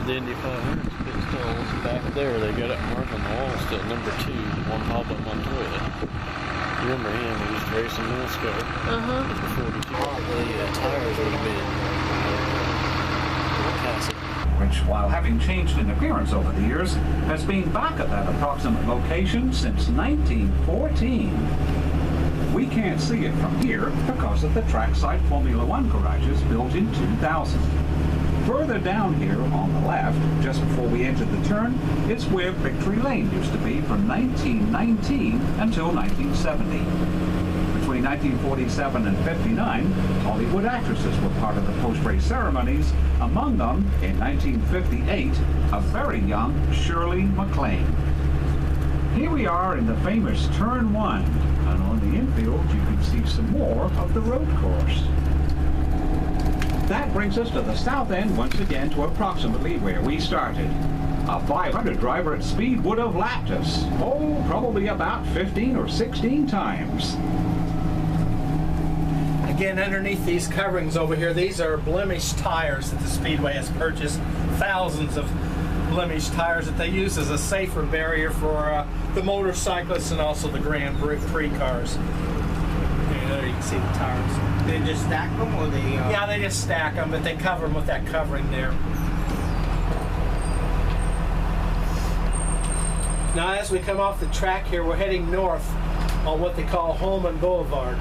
The Indy 500 is still back there. They got it marked on the wall, still number 2, one Papa Montoya. You remember him? He was racing minutes ago. Before the tires would have been which, while having changed in appearance over the years, has been back at that approximate location since 1914. We can't see it from here because of the trackside Formula One garages built in 2000. Further down here on the left, just before we entered the turn, is where Victory Lane used to be from 1919 until 1970. Between 1947 and 59, Hollywood actresses were part of the post-race ceremonies, among them, in 1958, a very young Shirley MacLaine. Here we are in the famous Turn 1, and on the infield you can see some more of the road course. That brings us to the south end once again to approximately where we started. A 500 driver at speed would have lapped us, oh, probably about 15 or 16 times. Again, underneath these coverings over here, these are blemished tires that the Speedway has purchased. Thousands of blemished tires that they use as a safer barrier for the motorcyclists and also the Grand Prix cars. There you can see the tires. They just stack them, or they? Yeah, they just stack them, but they cover them with that covering there. Now, as we come off the track here, we're heading north on what they call Holman Boulevard.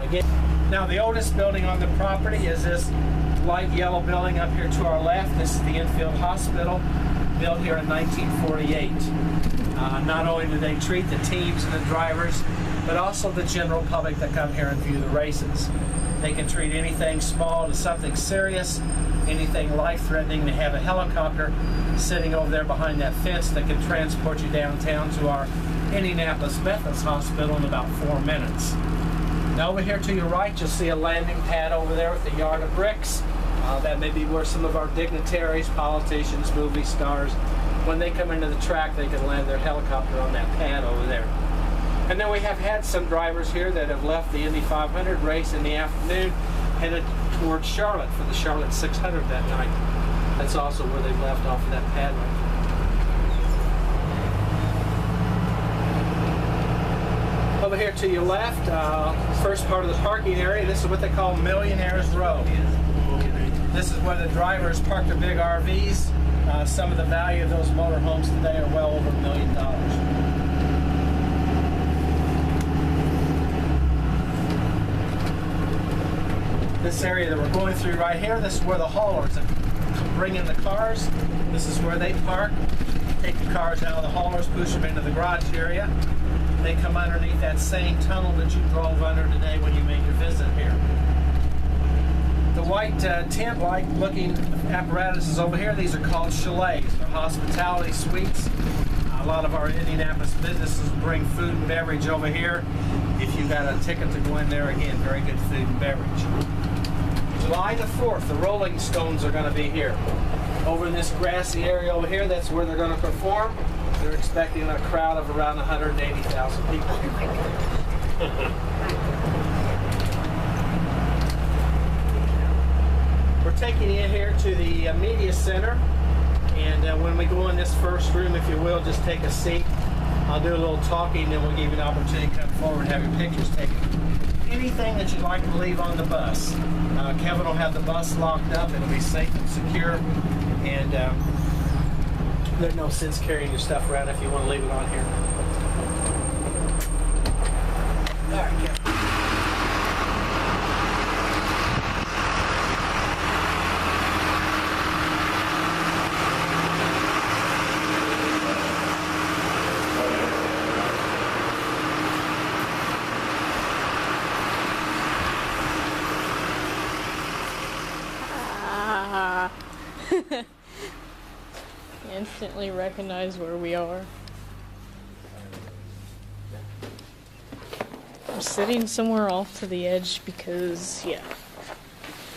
Again, now the oldest building on the property is this light yellow building up here to our left. This is the Infield Hospital, built here in 1948. Not only do they treat the teams and the drivers, but also the general public that come here and view the races. They can treat anything small to something serious, anything life-threatening. They have a helicopter sitting over there behind that fence that can transport you downtown to our Indianapolis Methodist Hospital in about 4 minutes. Now over here to your right, you'll see a landing pad over there with a yard of bricks. That may be where some of our dignitaries, politicians, movie stars, when they come into the track, they can land their helicopter on that pad over there. And then we have had some drivers here that have left the Indy 500 race in the afternoon, headed towards Charlotte for the Charlotte 600 that night. That's also where they've left off of that pad right. Over here to your left, first part of the parking area, this is what they call Millionaires Row. This is where the drivers park their big RVs. Some of the value of those motorhomes today are well over $1 million. This area that we're going through right here, this is where the haulers bring in the cars. This is where they park, take the cars out of the haulers, push them into the garage area. They come underneath that same tunnel that you drove under today when you made your visit here. The white tent-like looking apparatuses over here, these are called chalets. They're hospitality suites. A lot of our Indianapolis businesses bring food and beverage over here. If you got a ticket to go in there, again, very good food and beverage. July the 4th, the Rolling Stones are going to be here. Over in this grassy area over here, that's where they're going to perform. They're expecting a crowd of around 180,000 people. We're taking you here to the media center, and when we go in this first room, if you will, just take a seat. I'll do a little talking, and we'll give you an opportunity to come forward and have your pictures taken. Anything that you'd like to leave on the bus. Kevin will have the bus locked up. It'll be safe and secure, and there's no sense carrying your stuff around if you want to leave it on here. All right, Kevin. Instantly recognize where we are. I'm sitting somewhere off to the edge because, yeah.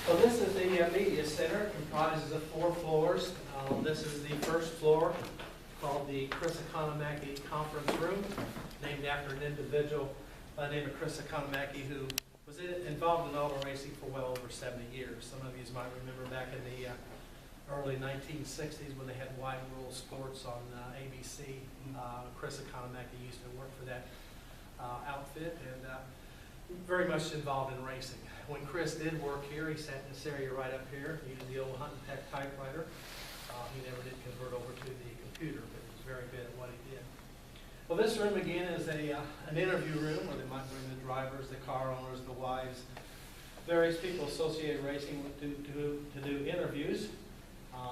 So this is the media center. It comprises of 4 floors. This is the first floor, called the Chris Economaki Conference Room, named after an individual by the name of Chris Economaki, who was involved in auto racing for well over 70 years. Some of you might remember back in the early 1960s when they had Wide World Sports on ABC. Chris Economaki used to work for that outfit, and very much involved in racing. When Chris did work here, he sat in this area right up here. He used the old Hunt and Peck typewriter. He never did convert over to the computer, but he was very good at what he did. Well, this room again is an interview room where they might bring the drivers, the car owners, the wives, various people associated with racing to do interviews.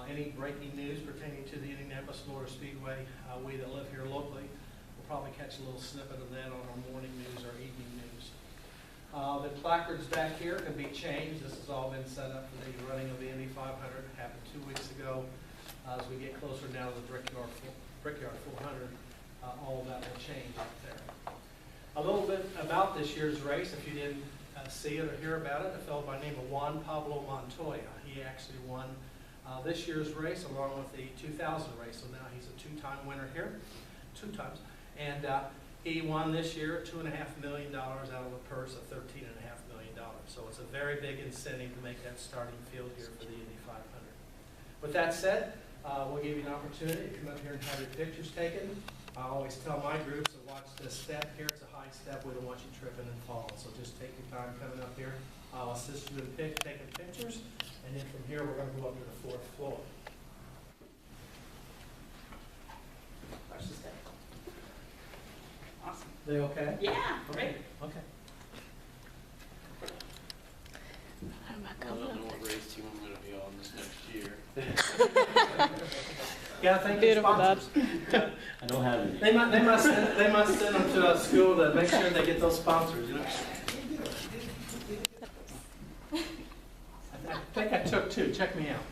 Any breaking news pertaining to the Indianapolis Motor Speedway, we that live here locally will probably catch a little snippet of that on our morning news or evening news. The placards back here can be changed. This has all been set up for the running of the Indy 500. It happened 2 weeks ago. As we get closer now to the Brickyard 400, all of that will change up there. A little bit about this year's race, if you didn't see it or hear about it, a fellow by the name of Juan Pablo Montoya. He actually won this year's race along with the 2000 race, so now he's a two-time winner here, 2 times. And he won this year $2.5 million out of a purse of $13.5 million. So it's a very big incentive to make that starting field here for the Indy 500. With that said, we'll give you an opportunity to come up here and have your pictures taken. I always tell my groups to watch this step here. It's a high step. We don't want you tripping and falling. So just take your time coming up here. I'll assist you in taking pictures. And then from here, we're going to go up to the 4th floor. Watch the step. Awesome. They okay? Yeah, great. Okay. I don't know what race team I'm going to be on this next year. Yeah, thank you. Beautiful, Dad. I don't have any. They must send them to a school to make sure they get those sponsors. You know? I think I took 2. Check me out.